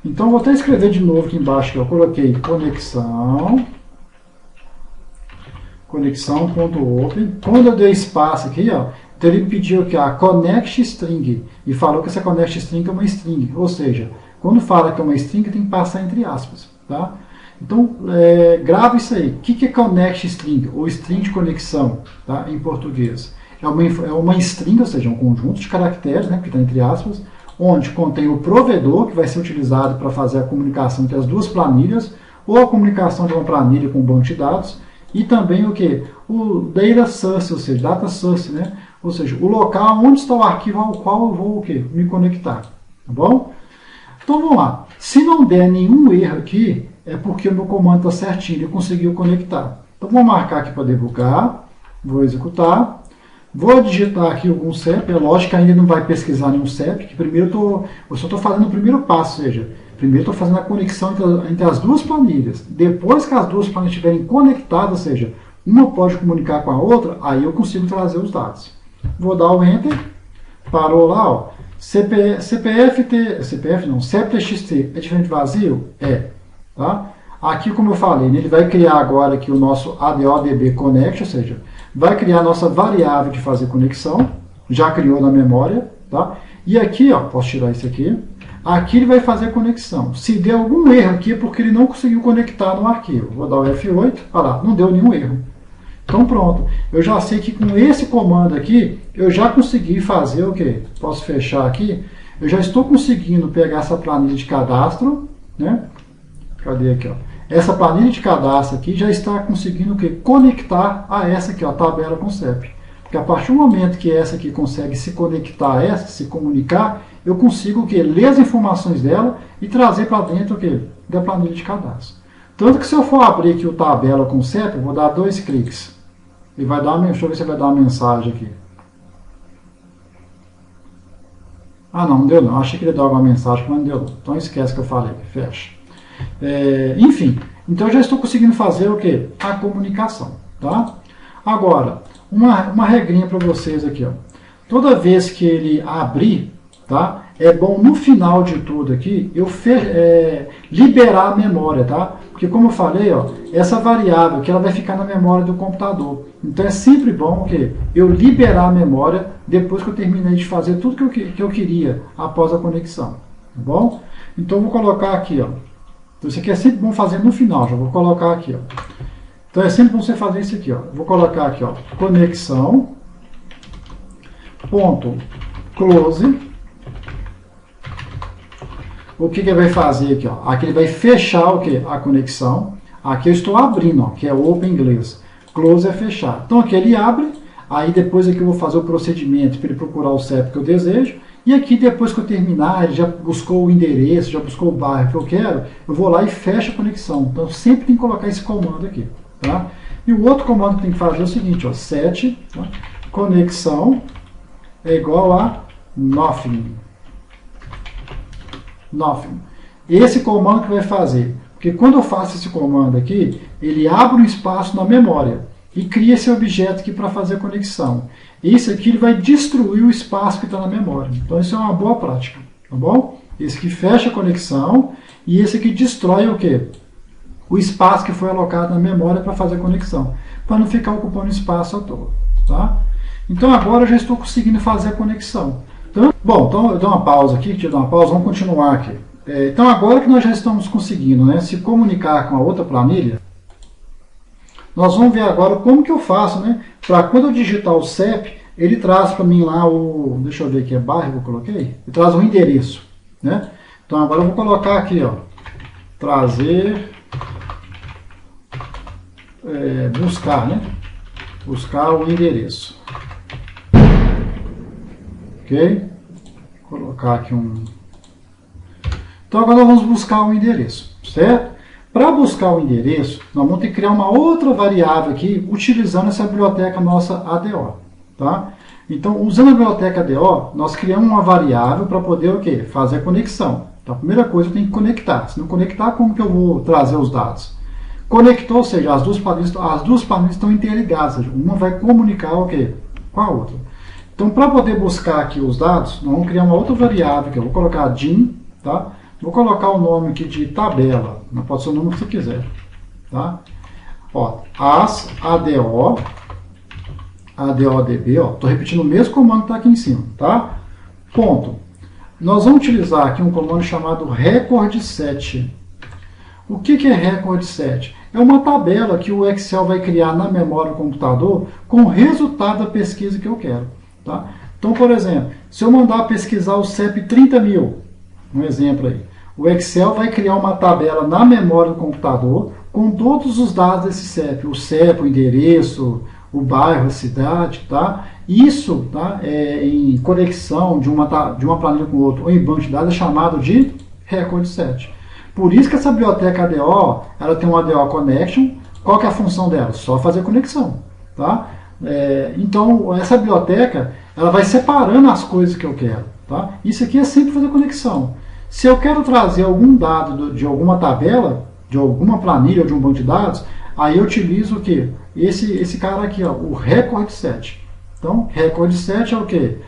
Então, vou até escrever de novo aqui embaixo, que eu coloquei conexão.open. Quando eu dei espaço aqui, ó, então ele pediu aqui a connect string e falou que essa connect string é uma string, ou seja, quando fala que é uma string, tem que passar entre aspas. Tá? Então, grava isso aí. O que é connect string, ou string de conexão, tá? Em português? É uma string, ou seja, um conjunto de caracteres, né, que está entre aspas, onde contém o provedor, que vai ser utilizado para fazer a comunicação entre as duas planilhas, ou a comunicação de uma planilha com um banco de dados, e também o que? O data source, ou seja, data source, né? Ou seja, o local onde está o arquivo ao qual eu vou o quê? Me conectar. Tá bom? Então vamos lá. Se não der nenhum erro aqui, é porque o meu comando está certinho, ele conseguiu conectar. Então vou marcar aqui para debugar, vou executar. Vou digitar aqui algum CEP, é lógico que ainda não vai pesquisar nenhum CEP, que primeiro eu só estou fazendo o primeiro passo, ou seja, primeiro estou fazendo a conexão entre as duas planilhas. Depois que as duas planilhas estiverem conectadas, ou seja, uma pode comunicar com a outra, aí eu consigo trazer os dados. Vou dar o Enter, parou lá, ó. CEP-TXT é diferente de vazio? É. Tá? Aqui, como eu falei, ele vai criar agora aqui o nosso ADODB Connect, ou seja, vai criar a nossa variável de fazer conexão, já criou na memória, tá? E aqui, ó, posso tirar isso aqui, aqui ele vai fazer a conexão. Se der algum erro aqui é porque ele não conseguiu conectar no arquivo. Vou dar o F8, olha lá, não deu nenhum erro. Então pronto, eu já sei que com esse comando aqui, eu já consegui fazer o quê? Posso fechar aqui, eu já estou conseguindo pegar essa planilha de cadastro, né? Cadê aqui, ó? Essa planilha de cadastro aqui já está conseguindo o quê? Conectar a essa aqui, ó, a tabela com CEP. Porque a partir do momento que essa aqui consegue se conectar a essa, se comunicar, eu consigo o quê? Ler as informações dela e trazer para dentro o quê? Da planilha de cadastro. Tanto que se eu for abrir aqui o tabela com CEP, eu vou dar 2 cliques. E vai dar, deixa eu ver se vai dar uma mensagem aqui. Ah, não deu não. Achei que ele ia dar alguma mensagem, mas não deu não. Então esquece que eu falei. Fecha. Enfim, então eu já estou conseguindo fazer o que? A comunicação, tá? Agora, uma regrinha para vocês aqui, ó. Toda vez que ele abrir, tá? É bom no final de tudo aqui eu liberar a memória, tá? Porque como eu falei, ó, essa variável aqui ela vai ficar na memória do computador. Então é sempre bom que eu liberar a memória depois que eu terminei de fazer tudo que eu queria após a conexão, tá bom? Então eu vou colocar aqui, ó. Então, isso aqui é sempre bom fazer no final, já vou colocar aqui, ó. Então é sempre bom você fazer isso aqui, ó. Vou colocar aqui, ó, conexão ponto close. O que ele vai fazer aqui, ó? Aqui ele vai fechar o que? A conexão. Aqui eu estou abrindo, ó, que é o open em inglês. Close é fechar. Então aqui ele abre, aí depois aqui eu vou fazer o procedimento para ele procurar o CEP que eu desejo. E aqui, depois que eu terminar, ele já buscou o endereço, já buscou o bairro que eu quero, eu vou lá e fecho a conexão. Então, sempre tem que colocar esse comando aqui. Tá? E o outro comando que tem que fazer é o seguinte, ó, set, tá? Conexão é igual a nothing. Nothing. Esse comando que vai fazer, porque quando eu faço esse comando aqui, ele abre um espaço na memória e cria esse objeto aqui para fazer a conexão. Esse aqui ele vai destruir o espaço que está na memória. Então isso é uma boa prática, tá bom? Esse aqui fecha a conexão e esse aqui destrói o quê? O espaço que foi alocado na memória para fazer a conexão, para não ficar ocupando espaço à toa, tá? Então agora eu já estou conseguindo fazer a conexão. Então, bom, então eu dou uma pausa aqui, deixa eu dar uma pausa, vamos continuar aqui. Então agora que nós já estamos conseguindo, né, se comunicar com a outra planilha, nós vamos ver agora como que eu faço, né, para quando eu digitar o CEP, ele traz para mim lá o, deixa eu ver aqui, é bairro que eu coloquei? Ele traz o endereço, né? Então agora eu vou colocar aqui, ó, trazer, buscar, né? Buscar o endereço. Ok? Vou colocar aqui um... Então agora nós vamos buscar o endereço, certo? Para buscar o endereço, nós vamos ter que criar uma outra variável aqui, utilizando essa biblioteca nossa ADO, tá? Então, usando a biblioteca ADO, nós criamos uma variável para poder o quê? Fazer a conexão. Então, a primeira coisa eu tenho que conectar. Se não conectar, como que eu vou trazer os dados? Conectou, ou seja, as duas planilhas estão interligadas, ou seja, uma vai comunicar o quê? Com a outra. Então, para poder buscar aqui os dados, nós vamos criar uma outra variável, que eu vou colocar DIN, tá? Vou colocar o nome aqui de tabela, não pode ser o nome que você quiser, tá? Ó, as ADO, ADODB, ó, estou repetindo o mesmo comando que está aqui em cima, tá? Ponto. Nós vamos utilizar aqui um comando chamado recordset. O que é recordset? É uma tabela que o Excel vai criar na memória do computador com o resultado da pesquisa que eu quero, tá? Então, por exemplo, se eu mandar pesquisar o CEP 30.000, um exemplo aí, o Excel vai criar uma tabela na memória do computador com todos os dados desse CEP, o endereço, o bairro, a cidade, tá? Isso, tá, em conexão de uma planilha com outra ou em banco de dados é chamado de recordset. Por isso que essa biblioteca ADO, ela tem um ADO Connection. Qual que é a função dela? Só fazer conexão, tá? Então, essa biblioteca, ela vai separando as coisas que eu quero, tá? Isso aqui é sempre fazer conexão. Se eu quero trazer algum dado de alguma tabela, de alguma planilha ou de um banco de dados, aí eu utilizo o quê? Esse cara aqui, ó, o recordset. Então, recordset é o quê?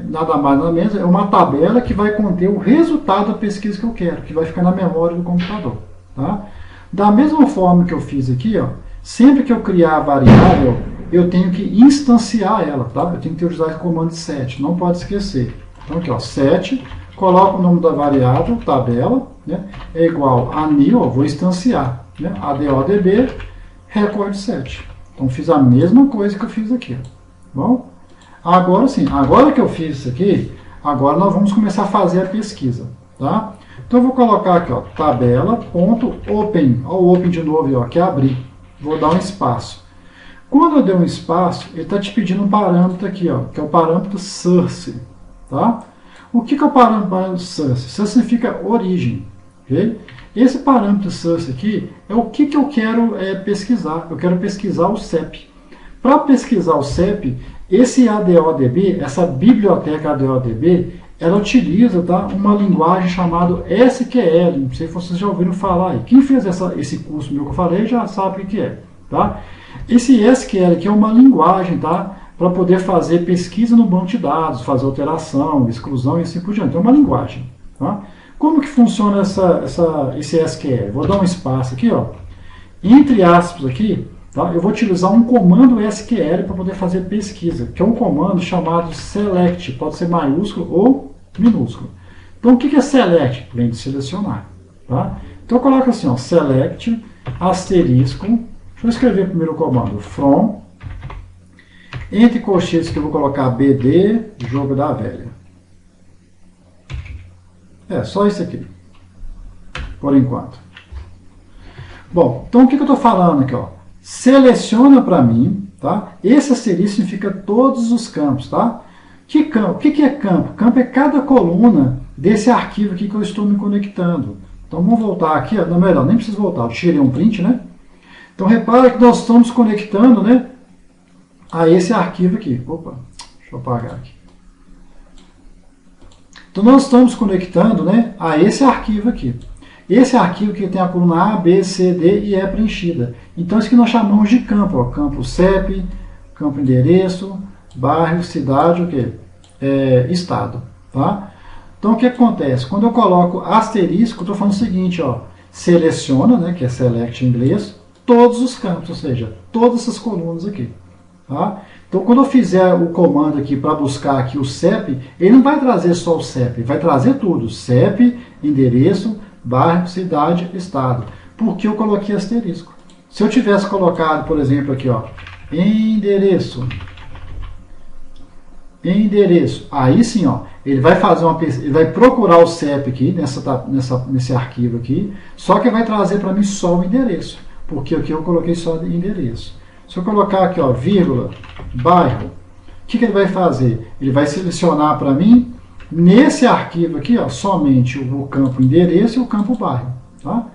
Nada mais nada menos, é uma tabela que vai conter o resultado da pesquisa que eu quero, que vai ficar na memória do computador, tá? Da mesma forma que eu fiz aqui, ó, sempre que eu criar a variável, eu tenho que instanciar ela, tá? Eu tenho que utilizar o comando set, não pode esquecer. Então aqui, ó, set, coloco o nome da variável, tabela, né? É igual a new, ó, vou instanciar, né? ADODB, recordset. Então fiz a mesma coisa que eu fiz aqui, ó. Bom? Agora sim, agora que eu fiz isso aqui, agora nós vamos começar a fazer a pesquisa, tá? Então eu vou colocar aqui, ó, tabela.open, ó, o open de novo, ó, que é abrir. Vou dar um espaço. Quando eu der um espaço, ele está te pedindo um parâmetro aqui, ó, que é o parâmetro source, tá? O que é o parâmetro source? Source significa origem, ok? Esse parâmetro source aqui é o que eu quero pesquisar. Eu quero pesquisar o CEP. Para pesquisar o CEP, esse ADODB, essa biblioteca ADODB, ela utiliza, tá, uma linguagem chamada SQL. Não sei se vocês já ouviram falar aí. Quem fez esse curso meu que eu falei já sabe o que é, tá? Esse SQL aqui é uma linguagem, tá, para poder fazer pesquisa no banco de dados, fazer alteração, exclusão e assim por diante. É uma linguagem, tá? Como que funciona esse SQL? Vou dar um espaço aqui, ó, entre aspas aqui, tá? Eu vou utilizar um comando SQL para poder fazer pesquisa, que é um comando chamado select, pode ser maiúsculo ou minúsculo. Então o que é select? Vem de selecionar, tá? Então eu coloco assim, ó, select, asterisco, deixa eu escrever primeiro o comando, from, entre colchetes que eu vou colocar BD, jogo da velha. Só isso aqui, por enquanto. Bom, então o que eu estou falando aqui, ó? Seleciona para mim, tá? Esse asterisco significa todos os campos, tá? Que campo? O que é campo? Campo é cada coluna desse arquivo aqui que eu estou me conectando. Então vamos voltar aqui, ó. Não, melhor, nem preciso voltar, eu tirei um print, né? Então repara que nós estamos conectando, né, a esse arquivo aqui. Opa, deixa eu apagar aqui. Então nós estamos conectando, né, a esse arquivo aqui. Esse arquivo que tem a coluna A, B, C, D e E preenchida. Então isso que nós chamamos de campo, ó, campo CEP, campo endereço, bairro, cidade, o quê? Estado, tá? Então o que acontece? Quando eu coloco asterisco, eu estou falando o seguinte, ó, seleciona, né, que é select em inglês, todos os campos, ou seja, todas essas colunas aqui, Tá? Então, quando eu fizer o comando aqui para buscar aqui o CEP, ele não vai trazer só o CEP, ele vai trazer tudo. CEP, endereço, bairro, cidade, estado. Por que eu coloquei asterisco? Se eu tivesse colocado, por exemplo, aqui, ó, endereço, aí sim, ó, ele vai fazer uma pesquisa, ele vai procurar o CEP aqui, nesse arquivo aqui, só que vai trazer para mim só o endereço, porque aqui eu coloquei só endereço. Se eu colocar aqui, ó, vírgula, bairro, o que ele vai fazer? Ele vai selecionar para mim, nesse arquivo aqui, ó, somente o campo endereço e o campo bairro. Tá?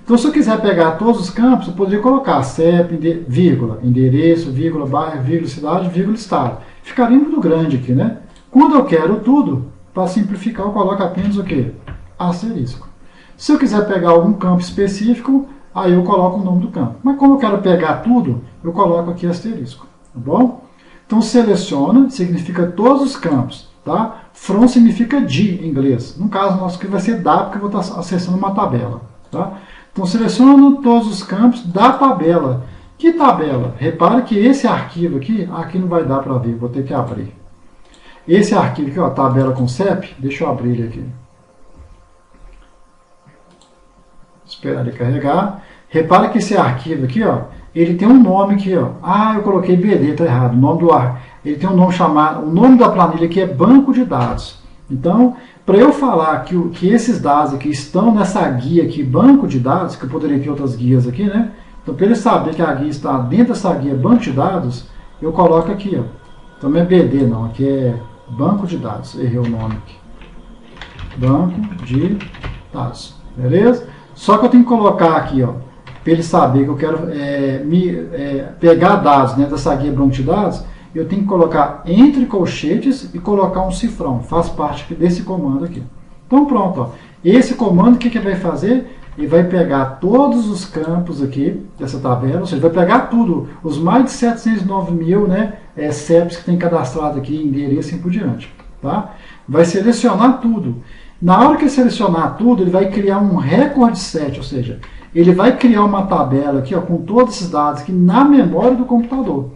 Então, se eu quiser pegar todos os campos, eu poderia colocar CEP, vírgula, endereço, vírgula, bairro, vírgula, cidade, vírgula, estado. Ficaria muito grande aqui, né? Quando eu quero tudo, para simplificar, eu coloco apenas o quê? Asterisco. Se eu quiser pegar algum campo específico, aí eu coloco o nome do campo. Mas como eu quero pegar tudo, eu coloco aqui asterisco. Tá bom? Então, seleciona, significa todos os campos. Tá? From significa de em inglês. No caso nosso aqui vai ser da, porque eu vou estar acessando uma tabela. Tá? Então, seleciono todos os campos da tabela. Que tabela? Repare que esse arquivo aqui não vai dar para ver, vou ter que abrir. Esse arquivo aqui, ó, tabela com CEP, deixa eu abrir ele aqui. Esperar ele carregar. Repara que esse arquivo aqui, ó, ele tem um nome aqui, ó. Ah, eu coloquei BD, tá errado. O nome do ele tem um nome chamado, o nome da planilha aqui é banco de dados. Então, para eu falar que esses dados aqui estão nessa guia aqui, banco de dados, que eu poderia ter outras guias aqui, né? Então, para ele saber que a guia está dentro dessa guia banco de dados, eu coloco aqui, ó. Então, não é BD não, aqui é banco de dados. Errei o nome aqui. Banco de dados. Beleza? Só que eu tenho que colocar aqui, ó, para ele saber que eu quero pegar dados, né, dessa guia banco de dados, eu tenho que colocar entre colchetes e colocar um cifrão. Faz parte desse comando aqui. Então, pronto, ó. Esse comando, o que ele vai fazer? Ele vai pegar todos os campos aqui dessa tabela, ou seja, vai pegar tudo, os mais de 709 mil, né, CEPs que tem cadastrado aqui, endereço e assim por diante. Tá? Vai selecionar tudo. Na hora que ele selecionar tudo, ele vai criar um record set, ou seja, ele vai criar uma tabela aqui, ó, com todos esses dados aqui na memória do computador.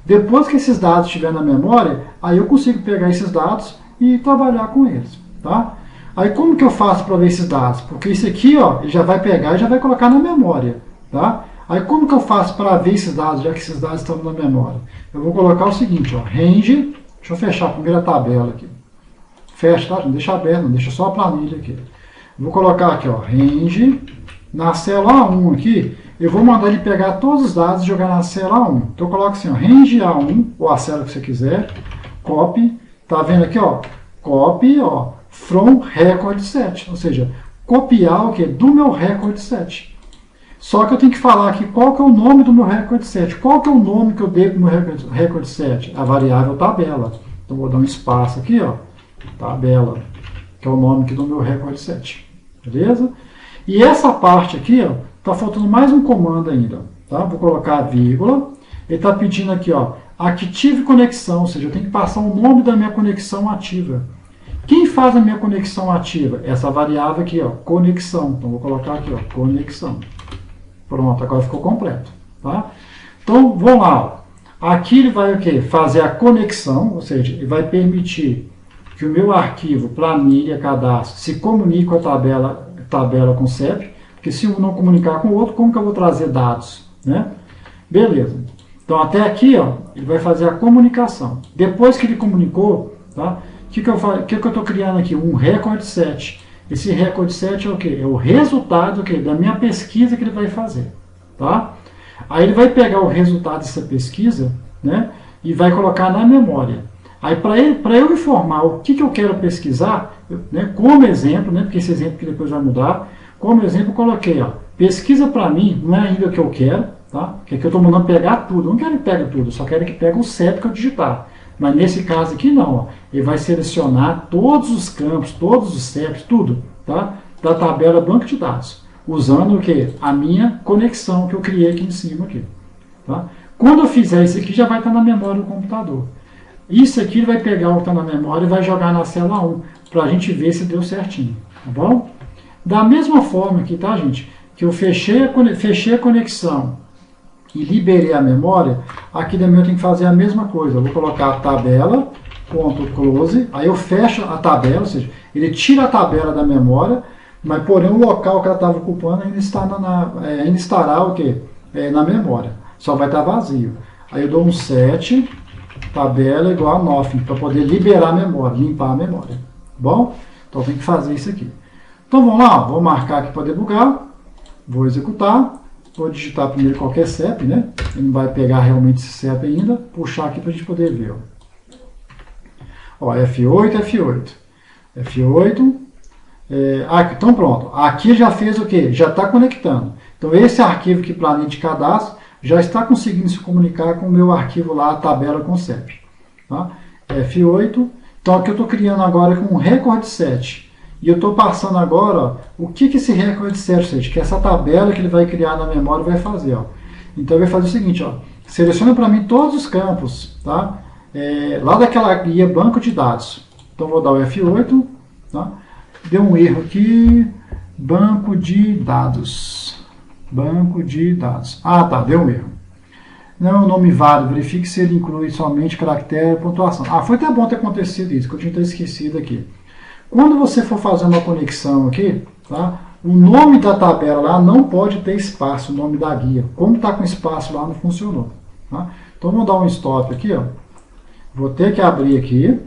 Depois que esses dados estiverem na memória, aí eu consigo pegar esses dados e trabalhar com eles. Tá? Aí como que eu faço para ver esses dados? Porque isso aqui, ó, ele já vai pegar e já vai colocar na memória. Tá? Aí como que eu faço para ver esses dados, já que esses dados estão na memória? Eu vou colocar o seguinte, ó, range, deixa eu fechar a primeira tabela aqui. Fecha, tá? Não deixa aberto, não deixa só a planilha aqui. Vou colocar aqui, ó, range, na célula A1 aqui, eu vou mandar ele pegar todos os dados e jogar na célula A1. Então eu coloco assim, ó, range A1, ou a célula que você quiser, copy, tá vendo aqui, ó, copy, ó, from record set, ou seja, copiar o que? Do meu record set. Só que eu tenho que falar aqui qual que é o nome do meu record set. Qual que é o nome que eu dei para o meu record set? A variável tabela. Então vou dar um espaço aqui, ó, tabela, que é o nome aqui do meu record set. Beleza? E essa parte aqui, ó, tá faltando mais um comando ainda. Tá? Vou colocar a vírgula. Ele está pedindo aqui, ó, active conexão, ou seja, eu tenho que passar o nome da minha conexão ativa. Quem faz a minha conexão ativa? Essa variável aqui, ó, conexão. Então vou colocar aqui, ó, conexão. Pronto, agora ficou completo. Tá? Então, vamos lá. Ó. Aqui ele vai o quê? Fazer a conexão, ou seja, ele vai permitir que o meu arquivo, planilha, cadastro, se comunique com a tabela com CEP, porque se um não comunicar com o outro, como que eu vou trazer dados? Né? Beleza. Então, até aqui, ó, ele vai fazer a comunicação. Depois que ele comunicou, tá? O que eu estou criando aqui? Um record set. Esse record set é o quê? É o resultado da minha pesquisa que ele vai fazer. Tá? Aí ele vai pegar o resultado dessa pesquisa, né, e vai colocar na memória. Aí para eu informar o que eu quero pesquisar, né, como exemplo, né, porque esse exemplo que depois vai mudar, como exemplo eu coloquei, ó, pesquisa para mim, não é ainda o que eu quero, tá? Porque aqui eu estou mandando pegar tudo, eu não quero que pegue tudo, só quero que pegue o CEP que eu digitar. Mas nesse caso aqui não, ó, ele vai selecionar todos os campos, todos os CEPs, tudo, tá? Da tabela banco de dados, usando o quê? A minha conexão que eu criei aqui em cima. Aqui, tá? Quando eu fizer isso aqui, já vai estar na memória do computador. Isso aqui ele vai pegar o que está na memória e vai jogar na célula 1, para a gente ver se deu certinho, tá bom? Da mesma forma aqui, tá, gente? Que eu fechei a conexão e liberei a memória, aqui também eu tenho que fazer a mesma coisa. Eu vou colocar a tabela, ponto close, aí eu fecho a tabela, ou seja, ele tira a tabela da memória, mas porém o local que ela estava ocupando ainda, ainda estará o quê? Na memória, só vai estar vazio. Aí eu dou um set, tabela igual a nothing, para poder liberar a memória, limpar a memória. Bom? Então tem que fazer isso aqui. Então vamos lá, vou marcar aqui para debugar, vou executar, vou digitar primeiro qualquer CEP, né? Ele não vai pegar realmente esse CEP ainda, puxar aqui para a gente poder ver. Ó, F8, F8, F8. Então pronto, aqui já fez o que? Já está conectando. Então esse arquivo que planilha de cadastro já está conseguindo se comunicar com o meu arquivo lá, a tabela com CEP. Tá? F8. Então aqui eu estou criando agora com um record set. E eu estou passando agora, ó, o que esse record set, que essa tabela que ele vai criar na memória vai fazer. Ó. Então ele vai fazer o seguinte, ó, seleciona para mim todos os campos, tá? Lá daquela guia banco de dados. Então vou dar o F8, tá? Deu um erro aqui, banco de dados. Banco de dados. Ah, tá, deu um erro. Não é um nome válido, verifique se ele inclui somente caractere e pontuação. Ah, foi até bom ter acontecido isso, que eu tinha até esquecido aqui. Quando você for fazer uma conexão aqui, tá, o nome da tabela lá não pode ter espaço, o nome da guia. Como está com espaço lá, não funcionou. Tá? Então vamos dar um stop aqui. Ó. Vou ter que abrir aqui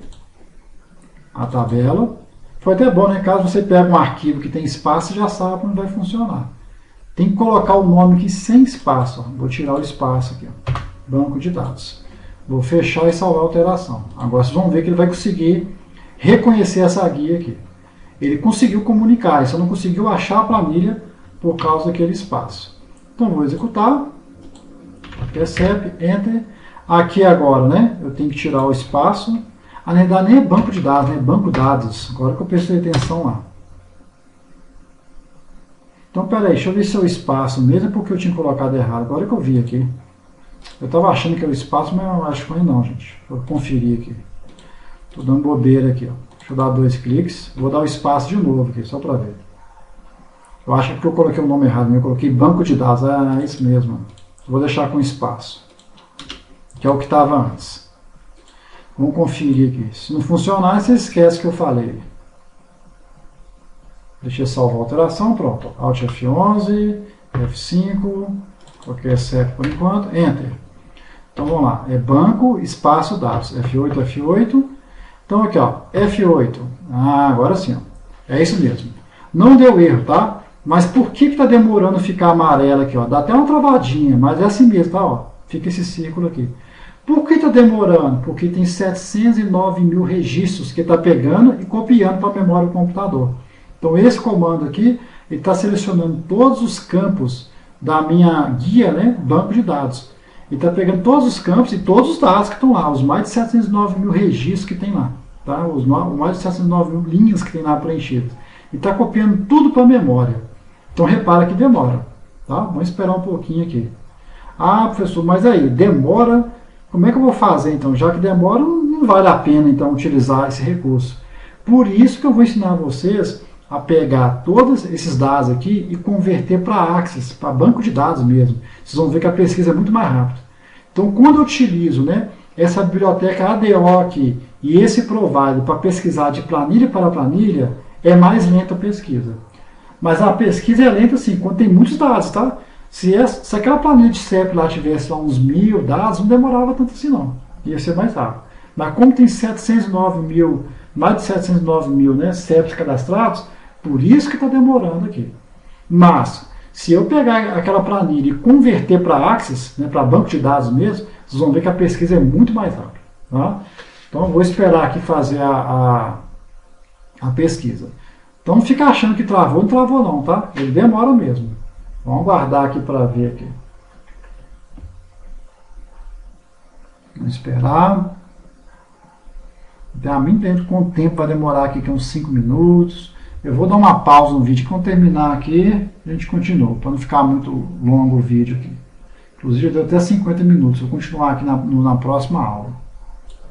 a tabela. Foi até bom, né? Caso você pegue um arquivo que tem espaço, já sabe como vai funcionar. Tem que colocar o nome aqui sem espaço. Ó. Vou tirar o espaço aqui. Ó. Banco de dados. Vou fechar e salvar a alteração. Agora vocês vão ver que ele vai conseguir reconhecer essa guia aqui. Ele conseguiu comunicar, só não conseguiu achar a planilha por causa daquele espaço. Então vou executar, percebe, enter. Aqui agora, né, eu tenho que tirar o espaço. Na verdade nem é banco de dados, né, é banco dados. Agora que eu prestei atenção lá. Então peraí, deixa eu ver se é o espaço mesmo, porque eu tinha colocado errado. Agora que eu vi aqui. Eu estava achando que era o espaço, mas eu acho que foi não, gente. Vou conferir aqui. Estou dando bobeira aqui, ó. Deixa eu dar 2 cliques. Vou dar o espaço de novo aqui, só para ver. Eu acho que eu coloquei o nome errado, eu coloquei banco de dados. É isso mesmo. Vou deixar com espaço, que é o que estava antes. Vamos conferir aqui. Se não funcionar, você esquece que eu falei. Deixa eu salvar a alteração, pronto. Alt F11, F5, qualquer CEP por enquanto, Enter. Então vamos lá, é banco, espaço, dados, F8, F8. Então aqui, ó, F8. Ah, agora sim, ó. É isso mesmo. Não deu erro, tá? Mas por que está demorando a ficar amarela aqui, ó? Dá até uma travadinha, mas é assim mesmo, tá? Ó, fica esse círculo aqui. Por que está demorando? Porque tem 709 mil registros que está pegando e copiando para a memória do computador. Então esse comando aqui, ele está selecionando todos os campos da minha guia, né? Banco de dados. Ele está pegando todos os campos e todos os dados que estão lá, os mais de 709 mil registros que tem lá, tá? Os mais de 709 mil linhas que tem lá preenchidas. E está copiando tudo para a memória. Então repara que demora, tá? Vamos esperar um pouquinho aqui. Ah, professor, mas aí, demora, como é que eu vou fazer então? Já que demora, não vale a pena então utilizar esse recurso. Por isso que eu vou ensinar vocês a pegar todos esses dados aqui e converter para Access, para banco de dados mesmo. Vocês vão ver que a pesquisa é muito mais rápida. Então, quando eu utilizo, né, essa biblioteca ADO aqui e esse provider para pesquisar de planilha para planilha, é mais lenta a pesquisa. Mas a pesquisa é lenta assim, quando tem muitos dados, tá? Se aquela planilha de CEP lá tivesse lá uns 1000 dados, não demorava tanto assim não. Ia ser mais rápido. Mas como tem 709 mil, mais de 709 mil, né, CEPs cadastrados, por isso que está demorando aqui. Mas, se eu pegar aquela planilha e converter para Access, né, para banco de dados mesmo, vocês vão ver que a pesquisa é muito mais rápida. Tá? Então, eu vou esperar aqui fazer a pesquisa. Então, não fica achando que travou, não travou não, tá? Ele demora mesmo. Vamos aguardar aqui para ver aqui. Vamos esperar. Também dentro com o tempo vai demorar aqui, que é uns 5 minutos. Eu vou dar uma pausa no vídeo. Quando terminar aqui, a gente continua, para não ficar muito longo o vídeo aqui. Inclusive, deu até 50 minutos. Vou continuar aqui na próxima aula.